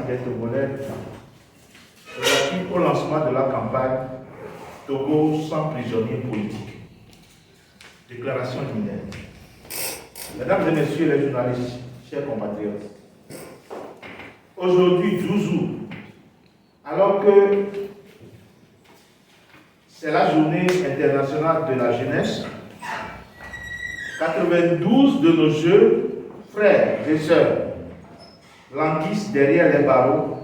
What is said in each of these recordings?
des Togolais relatif au lancement de la campagne Togo sans prisonniers politiques. Déclaration liminaire. Mesdames et messieurs les journalistes, chers compatriotes, aujourd'hui 12 août, alors que c'est la journée internationale de la jeunesse, 92 de nos jeunes frères et sœurs languissent derrière les barreaux.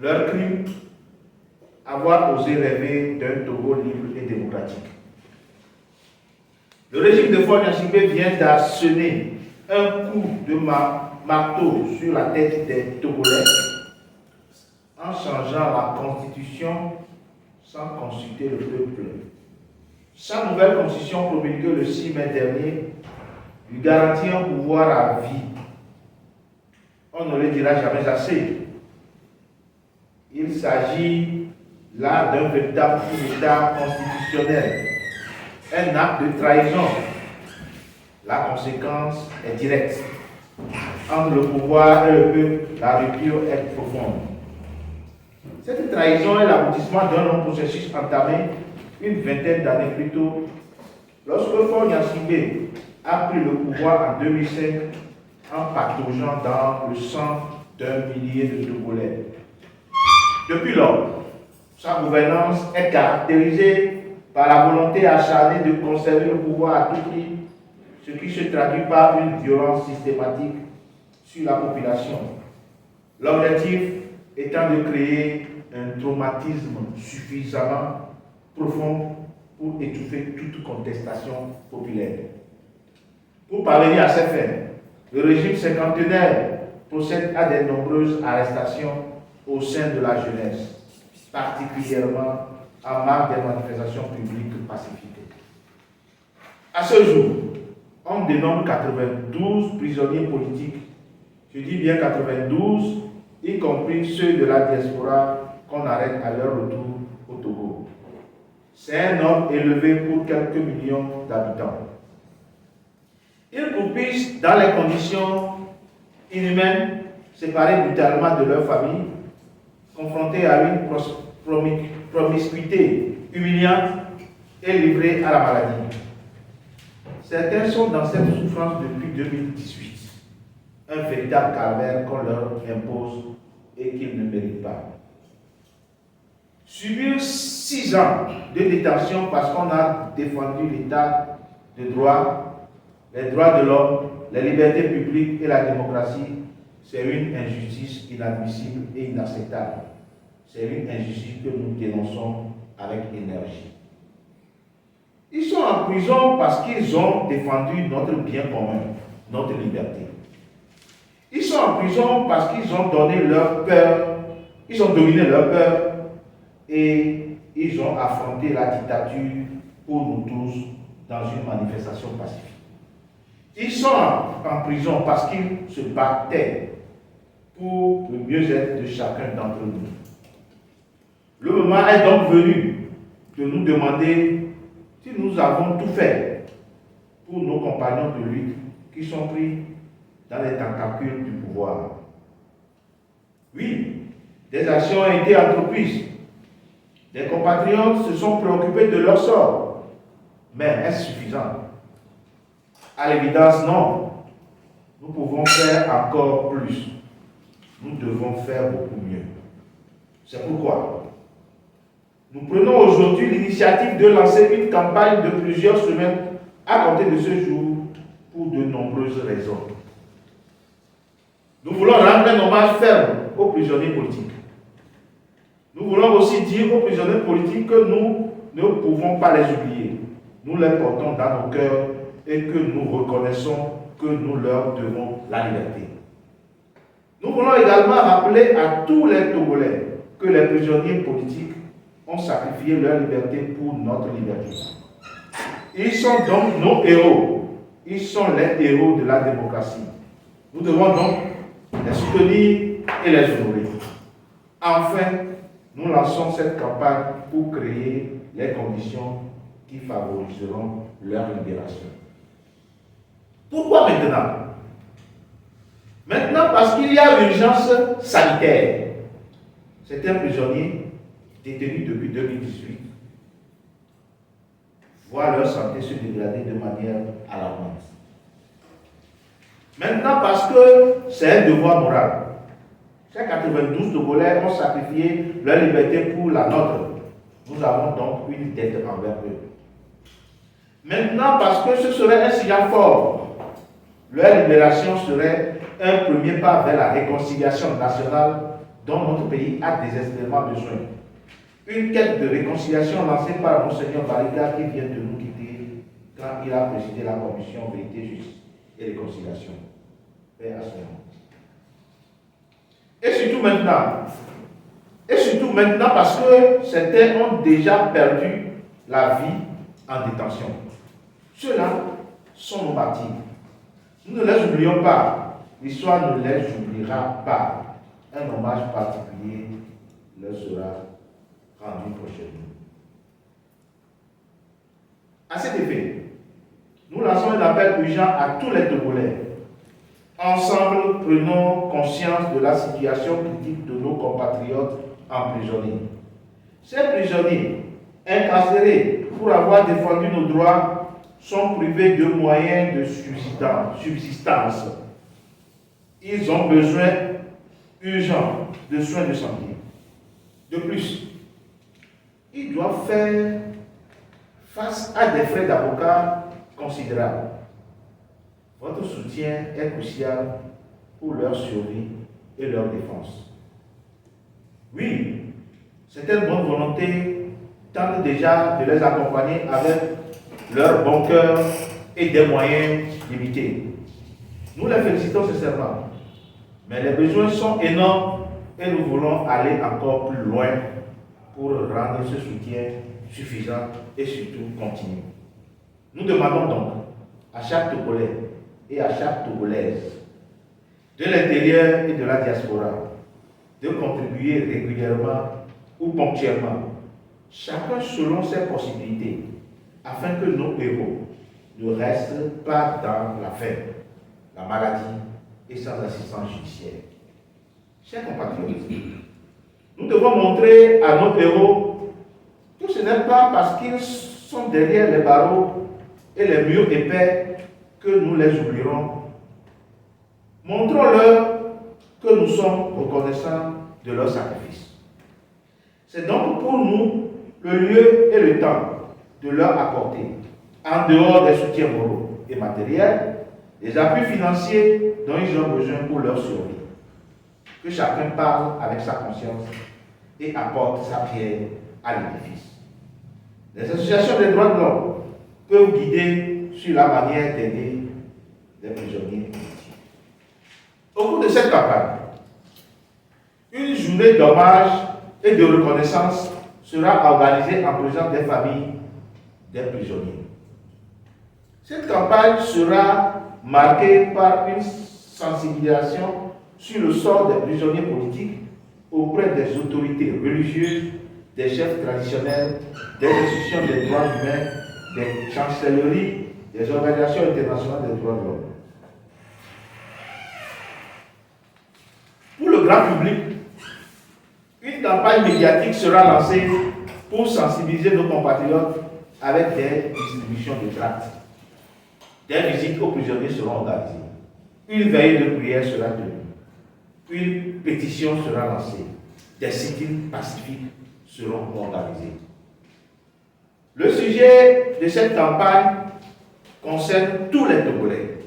Leur crime, avoir osé rêver d'un Togo libre et démocratique. Le régime de Faure Gnassingbé vient d'asséner un coup de marteau sur la tête des Togolais en changeant la constitution sans consulter le peuple. Sa nouvelle constitution promulguée le 6 mai dernier lui garantit un pouvoir à vie. On ne le dira jamais assez. Il s'agit là d'un véritable coup d'État constitutionnel, un acte de trahison. La conséquence est directe. Entre le pouvoir et le peuple, la rupture est profonde. Cette trahison est l'aboutissement d'un long processus entamé une vingtaine d'années plus tôt, lorsque Faure Gnassingbé a pris le pouvoir en 2005 en pataugeant dans le sang d'un millier de Togolais. Depuis lors, sa gouvernance est caractérisée par la volonté acharnée de conserver le pouvoir à tout prix, ce qui se traduit par une violence systématique sur la population. L'objectif étant de créer un traumatisme suffisamment profond pour étouffer toute contestation populaire. Pour parvenir à ces fins, le régime cinquantenaire procède à de nombreuses arrestations au sein de la jeunesse, particulièrement en marge des manifestations publiques pacifiques. À ce jour, on dénombre 92 prisonniers politiques, je dis bien 92, y compris ceux de la diaspora qu'on arrête à leur retour au Togo. C'est un nombre élevé pour quelques millions d'habitants. Ils croupissent dans les conditions inhumaines, séparés brutalement de leur famille, confrontés à une promiscuité humiliante et livrés à la maladie. Certains sont dans cette souffrance depuis 2018, un véritable calvaire qu'on leur impose et qu'ils ne méritent pas. Subir 6 ans de détention parce qu'on a défendu l'état de droit, les droits de l'homme, les libertés publiques et la démocratie, c'est une injustice inadmissible et inacceptable. C'est une injustice que nous dénonçons avec énergie. Ils sont en prison parce qu'ils ont défendu notre bien commun, notre liberté. Ils sont en prison parce qu'ils ont donné leur peur, ils ont dominé leur peur et ils ont affronté la dictature pour nous tous dans une manifestation pacifique. Ils sont en prison parce qu'ils se battaient pour le mieux-être de chacun d'entre nous. Le moment est donc venu de nous demander si nous avons tout fait pour nos compagnons de lutte qui sont pris dans les tentacules du pouvoir. Oui, des actions ont été entreprises. Des compatriotes se sont préoccupés de leur sort. Mais est-ce suffisant? À l'évidence, non. Nous pouvons faire encore plus. Nous devons faire beaucoup mieux. C'est pourquoi nous prenons aujourd'hui l'initiative de lancer une campagne de plusieurs semaines à compter de ce jour pour de nombreuses raisons. Nous voulons rendre un hommage ferme aux prisonniers politiques. Nous voulons aussi dire aux prisonniers politiques que nous ne pouvons pas les oublier. Nous les portons dans nos cœurs et que nous reconnaissons que nous leur devons la liberté. Nous voulons également rappeler à tous les Togolais que les prisonniers politiques ont sacrifié leur liberté pour notre liberté. Ils sont donc nos héros. Ils sont les héros de la démocratie. Nous devons donc les soutenir et les honorer. Enfin, nous lançons cette campagne pour créer les conditions qui favoriseront leur libération. Pourquoi maintenant? Maintenant, parce qu'il y a urgence sanitaire. Certains prisonniers détenus depuis 2018 voient leur santé se dégrader de manière alarmante. Maintenant, parce que c'est un devoir moral. Ces 92 Togolais ont sacrifié leur liberté pour la nôtre. Nous avons donc une dette envers eux. Maintenant, parce que ce serait un signal fort, leur libération serait un premier pas vers la réconciliation nationale dont notre pays a désespérément besoin. Une quête de réconciliation lancée par Monseigneur Bariga qui vient de nous quitter quand il a présidé la commission Vérité, Justice et Réconciliation. Paix à son nom. Et surtout maintenant parce que certains ont déjà perdu la vie en détention. Ceux-là sont nos martyrs. Nous ne les oublions pas. L'histoire ne les oubliera pas. Un hommage particulier leur sera rendu prochainement. À cet effet, nous lançons un appel urgent à tous les Togolais. Ensemble, prenons conscience de la situation critique de nos compatriotes emprisonnés. Ces prisonniers, incarcérés pour avoir défendu nos droits, sont privés de moyens de subsistance. Ils ont besoin urgent de soins de santé. De plus, ils doivent faire face à des frais d'avocat considérables. Votre soutien est crucial pour leur survie et leur défense. Oui, certaines bonnes volontés tentent déjà de les accompagner avec leur bon cœur et des moyens limités. Nous les félicitons sincèrement, mais les besoins sont énormes et nous voulons aller encore plus loin pour rendre ce soutien suffisant et surtout continu. Nous demandons donc à chaque Togolais et à chaque Togolaise, de l'intérieur et de la diaspora, de contribuer régulièrement ou ponctuellement, chacun selon ses possibilités, afin que nos héros ne restent pas dans la faim, la maladie et sans assistance judiciaire. Chers compatriotes, nous devons montrer à nos héros que ce n'est pas parce qu'ils sont derrière les barreaux et les murs épais que nous les oublierons. Montrons-leur que nous sommes reconnaissants de leur sacrifice. C'est donc pour nous le lieu et le temps de leur apporter, en dehors des soutiens moraux et matériels, les appuis financiers dont ils ont besoin pour leur survie. Que chacun parle avec sa conscience et apporte sa pierre à l'édifice. Les associations des droits de l'homme peuvent guider sur la manière d'aider les prisonniers politiques. Au cours de cette campagne, une journée d'hommage et de reconnaissance sera organisée en présence des familles des prisonniers. Cette campagne sera marquée par une sensibilisation sur le sort des prisonniers politiques auprès des autorités religieuses, des chefs traditionnels, des institutions des droits humains, des chancelleries, des organisations internationales des droits de l'homme. Pour le grand public, une campagne médiatique sera lancée pour sensibiliser nos compatriotes avec des distributions de tracts. Des visites aux prisonniers seront organisées. Une veille de prière sera tenue. Une pétition sera lancée. Des sit-ins pacifiques seront organisés. Le sujet de cette campagne concerne tous les Togolais.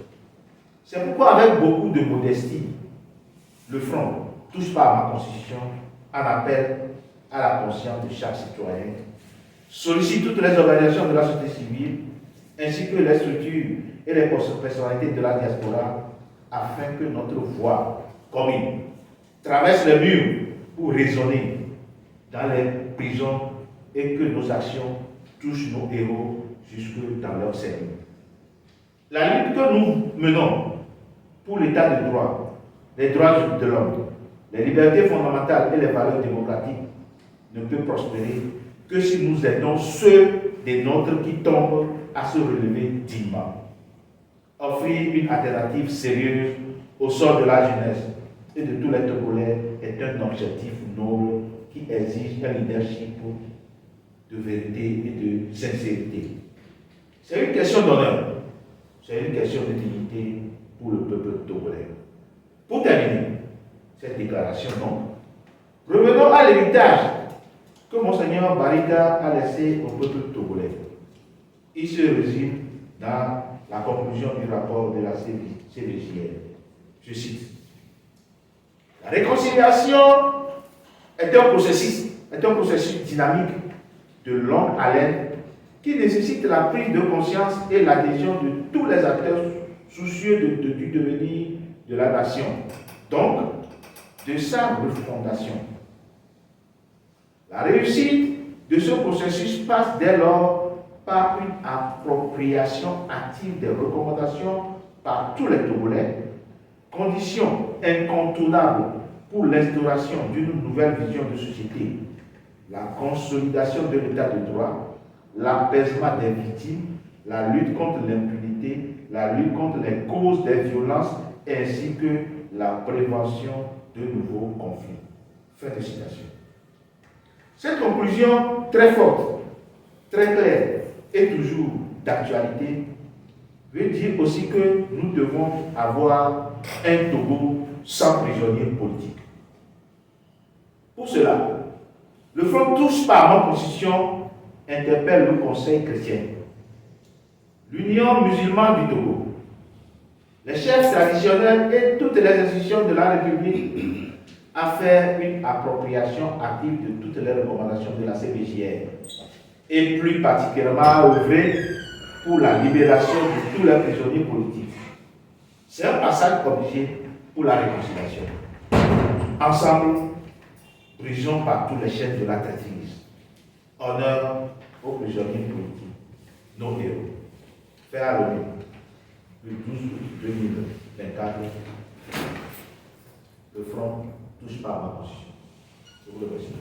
C'est pourquoi, avec beaucoup de modestie, le Front, touche pas à ma constitution en appel à la conscience de chaque citoyen, sollicite toutes les organisations de la société civile ainsi que les structures et les personnalités de la diaspora afin que notre voix commune traverse les murs pour résonner dans les prisons et que nos actions touchent nos héros jusque dans leur cerveau. La lutte que nous menons pour l'état de droit, les droits de l'homme, les libertés fondamentales et les valeurs démocratiques ne peut prospérer que si nous aidons ceux des nôtres qui tombent à se relever dignement. Offrir une alternative sérieuse au sort de la jeunesse et de tous les Togolais est un objectif noble qui exige un leadership de vérité et de sincérité. C'est une question d'honneur, c'est une question de dignité pour le peuple togolais. Pour terminer cette déclaration, donc, revenons à l'héritage que Monseigneur Barriga a laissé au peuple togolais. Il se résume dans la conclusion du rapport de la CVJR. Je cite: la réconciliation est un processus dynamique de longue haleine qui nécessite la prise de conscience et l'adhésion de tous les acteurs soucieux du devenir de la nation, donc de sa refondation. La réussite de ce processus passe dès lors par une appropriation active des recommandations par tous les Togolais, condition incontournable pour l'instauration d'une nouvelle vision de société, la consolidation de l'état de droit, l'apaisement des victimes, la lutte contre l'impunité, la lutte contre les causes des violences ainsi que la prévention de nouveaux conflits. Fin de citation. Cette conclusion très forte, très claire et toujours d'actualité veut dire aussi que nous devons avoir un Togo sans prisonniers politiques. Pour cela, le Front Tous par ma constitution interpelle le Conseil chrétien, l'Union musulmane du Togo, les chefs traditionnels et toutes les institutions de la République à faire une appropriation active de toutes les recommandations de la CVJR et plus particulièrement à œuvrer pour la libération de tous les prisonniers politiques. C'est un passage obligé pour la réconciliation. Ensemble, brisons par tous les chaînes de la traîtrise. Honneur aux prisonniers politiques, nos héros. Fait à l'ONU, le 12 août 2024, le Front touche pas à ma constitution. Je vous remercie.